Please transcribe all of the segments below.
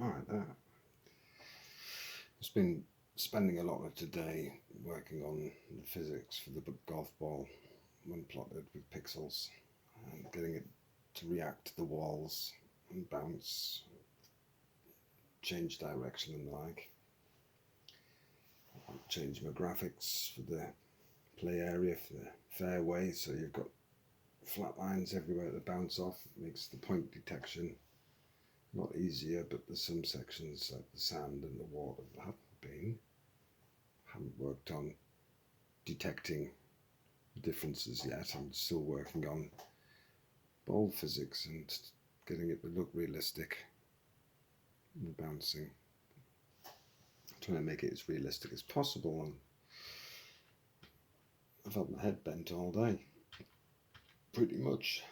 Alright, there. I've been spending a lot of today working on the physics for the golf ball when plotted with pixels and getting it to react to the walls and bounce, change direction and the like. I'll change my graphics for the play area for the fairway, so you've got flat lines everywhere to bounce off. It makes the point detection a lot easier, but there's some sections like the sand and the water that haven't worked on detecting differences yet. I'm still working on ball physics and getting it to look realistic and bouncing. Trying to make it as realistic as possible, and I've had my head bent all day, pretty much.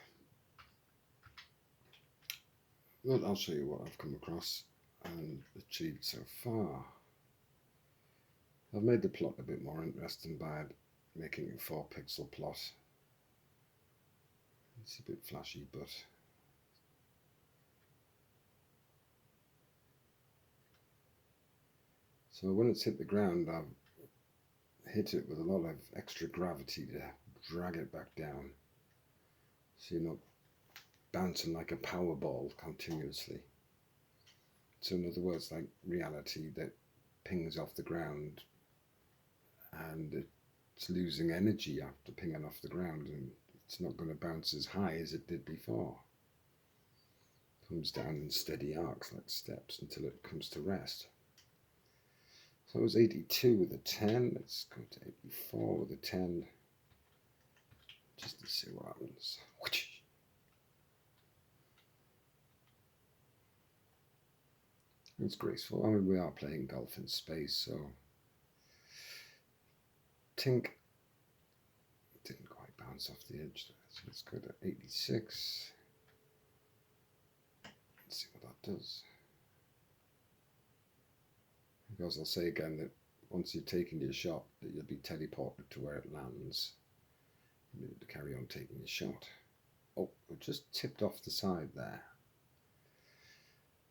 But I'll show you what I've come across and achieved so far. I've made the plot a bit more interesting by making a 4-pixel plot. It's a bit flashy, but so when it's hit the ground, I've hit it with a lot of extra gravity to drag it back down, so you're not bouncing like a power ball continuously. So in other words, like reality that pings off the ground and it's losing energy after pinging off the ground, and it's not going to bounce as high as it did before. It comes down in steady arcs like steps until it comes to rest. So it was 82 with a 10. Let's go to 84 with a 10 just to see what happens. It's graceful. I mean, we are playing golf in space, so tink didn't quite bounce off the edge there. So let's go to 86. Let's see what that does. Because I'll say again that once you've taken your shot, that you'll be teleported to where it lands. You need to carry on taking your shot. Oh, it just tipped off the side there.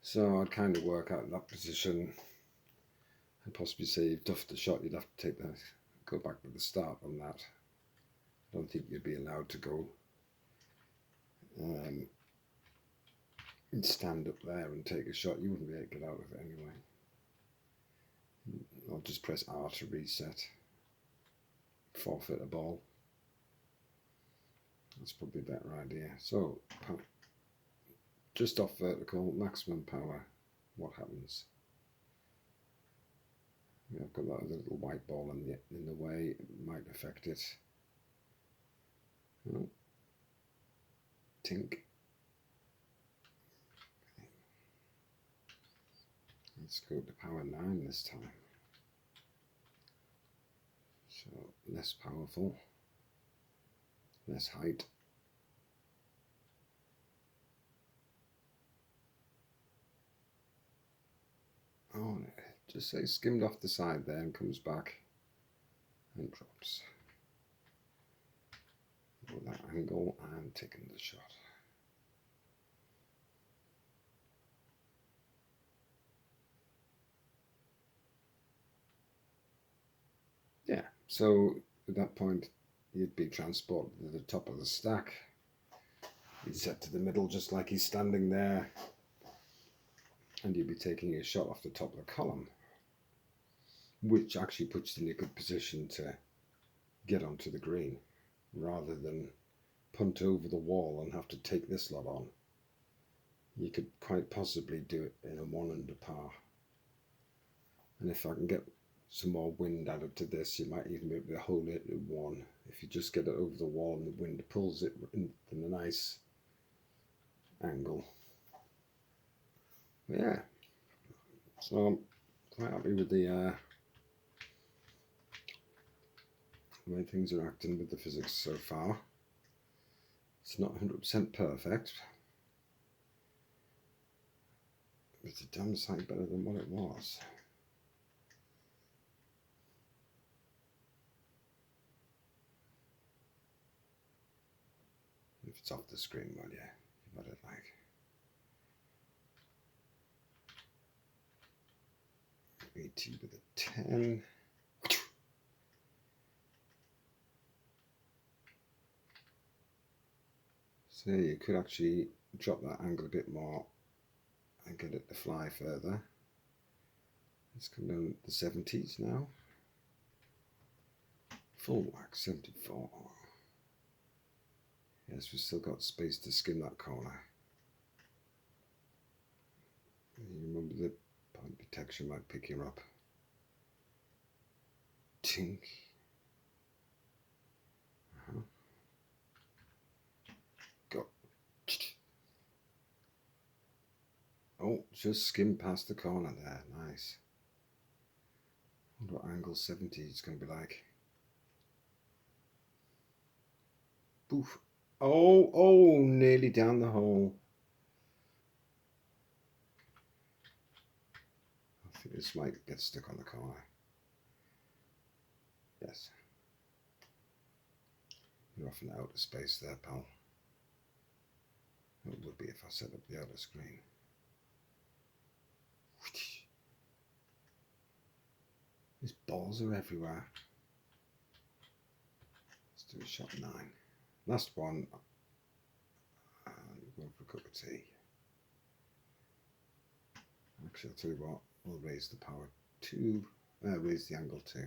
So I'd kind of work out that position and possibly say you've duffed the shot, you'd have to go back to the start on that. I don't think you'd be allowed to go and stand up there and take a shot. You wouldn't be able to get out of it anyway. I'll just press R to reset. Forfeit a ball. That's probably a better idea. So just off vertical, maximum power, what happens? I've got that little white ball in the way, it might affect it. Oh. Tink. Let's go to power 9 this time. So less powerful, less height. Oh, just say skimmed off the side there and comes back and drops. With that angle and taking the shot. Yeah, so at that point you'd be transported to the top of the stack. He's set to the middle just like he's standing there, and you'd be taking a shot off the top of the column, which actually puts you in a good position to get onto the green rather than punt over the wall and have to take this lot on. You could quite possibly do it in a 1 under par, and if I can get some more wind added to this, you might even be able to hold it at 1 if you just get it over the wall and the wind pulls it in a nice angle. But yeah, so I'm quite happy with the way things are acting with the physics so far. It's not 100% perfect, but it's a damn sight better than what it was. If it's off the screen, well, yeah, you got it like. 80 with a 10. So you could actually drop that angle a bit more and get it to fly further. Let's come down to the 70s now. Full whack, 74. Yes, we've still got space to skim that corner. You remember the point detection might pick you up. Tink. Go. Oh, just skim past the corner there. Nice. I wonder what angle 70 is going to be like. Boof. Oh, nearly down the hole. I think this might get stuck on the corner. Yes. You're off in the outer space there, pal. It would be if I set up the outer screen. These balls are everywhere. Let's do a shot 9. Last one. We're going for a cup of tea. Actually, I'll tell you what. We'll raise the power 2. Raise the angle 2.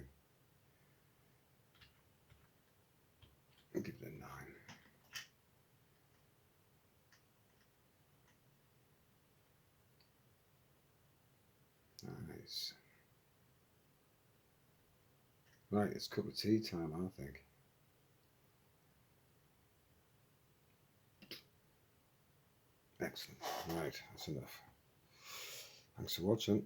I'll give it a 9. Nice. Right, it's cup of tea time, I think. Excellent. Right, that's enough. Thanks for watching.